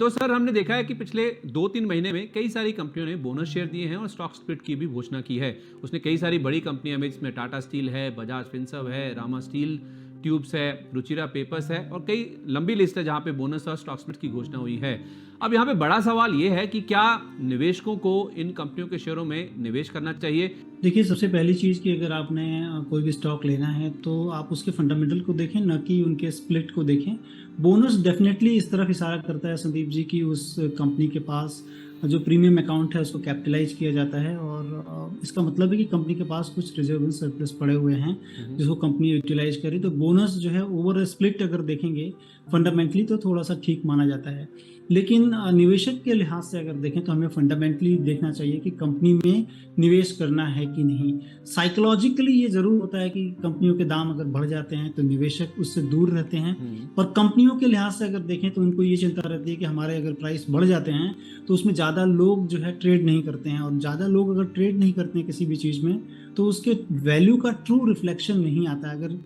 तो सर हमने देखा है कि पिछले 2-3 महीने में कई सारी कंपनियों ने बोनस शेयर दिए हैं और स्टॉक स्प्लिट की भी घोषणा की है। उसने कई सारी बड़ी कंपनियां में, जिसमें टाटा स्टील है, बजाज फिनसर्व है, रामा स्टील ट्यूब्स है, रुचिरा पेपर्स है और कई लंबी लिस्ट है जहां पे बोनस और स्टॉक स्प्लिट की घोषणा हुई है। अब यहाँ पे बड़ा सवाल ये है कि क्या निवेशकों को इन कंपनियों के शेयरों में निवेश करना चाहिए? देखिए, सबसे पहली चीज़ कि अगर आपने कोई भी स्टॉक लेना है तो आप उसके फंडामेंटल को देखें, ना कि उनके स्प्लिट को देखें। बोनस डेफिनेटली इस तरफ इशारा करता है संदीप जी कि उस कंपनी के पास जो प्रीमियम अकाउंट है उसको कैपिटलाइज किया जाता है, और इसका मतलब है कि कंपनी के पास कुछ रिजर्व सरप्लस पड़े हुए हैं जिसको कंपनी यूटिलाइज करे। तो बोनस जो है ओवर स्प्लिट अगर देखेंगे फंडामेंटली तो थोड़ा सा ठीक माना जाता है। लेकिन निवेशक के लिहाज से अगर देखें तो हमें फंडामेंटली देखना चाहिए कि कंपनी में निवेश करना है कि नहीं। साइकोलॉजिकली ये जरूर होता है कि कंपनियों के दाम अगर बढ़ जाते हैं तो निवेशक उससे दूर रहते हैं, और कंपनियों के लिहाज से अगर देखें तो उनको ये चिंता रहती है कि हमारे अगर प्राइस बढ़ जाते हैं तो उसमें ज़्यादा लोग जो है ट्रेड नहीं करते हैं, और ज़्यादा लोग अगर ट्रेड नहीं करते हैं किसी भी चीज़ में तो उसके वैल्यू का ट्रू रिफ्लेक्शन नहीं आता। अगर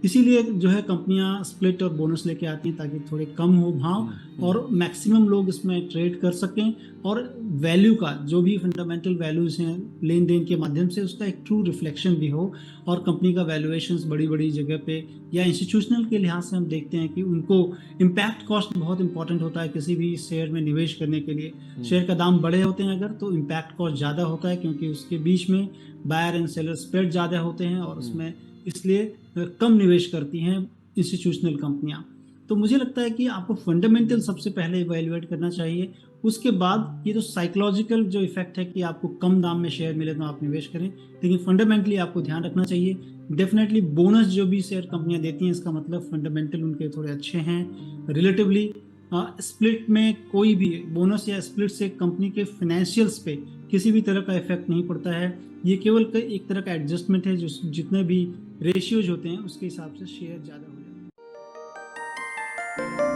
इसीलिए जो है कंपनियां स्प्लिट और बोनस लेके आती हैं ताकि थोड़े कम हो भाव और मैक्सिमम लोग इसमें ट्रेड कर सकें, और वैल्यू का जो भी फंडामेंटल वैल्यूज हैं लेन देन के माध्यम से उसका एक ट्रू रिफ्लेक्शन भी हो, और कंपनी का वैल्यूएशंस बड़ी बड़ी जगह पे या इंस्टीट्यूशनल के लिहाज से हम देखते हैं कि उनको इम्पैक्ट कॉस्ट बहुत इंपॉर्टेंट होता है किसी भी शेयर में निवेश करने के लिए। शेयर का दाम बड़े होते हैं अगर तो इम्पैक्ट कॉस्ट ज़्यादा होता है, क्योंकि उसके बीच में बायर एंड सेलर स्प्रेड ज़्यादा होते हैं, और उसमें इसलिए कम निवेश करती हैं इंस्टीट्यूशनल कंपनियां। तो मुझे लगता है कि आपको फंडामेंटल सबसे पहले इवैल्यूएट करना चाहिए, उसके बाद ये जो साइकोलॉजिकल जो इफेक्ट है कि आपको कम दाम में शेयर मिले तो आप निवेश करें, लेकिन फंडामेंटली आपको ध्यान रखना चाहिए। डेफिनेटली बोनस जो भी शेयर कंपनियां देती हैं इसका मतलब फंडामेंटल उनके थोड़े अच्छे हैं रिलेटिवली। स्प्लिट में कोई भी बोनस या स्प्लिट से कंपनी के फाइनेंशियल्स पे किसी भी तरह का इफेक्ट नहीं पड़ता है। ये केवल एक तरह का एडजस्टमेंट है, जो जितने भी रेशियोज होते हैं उसके हिसाब से शेयर ज़्यादा हो जाता है।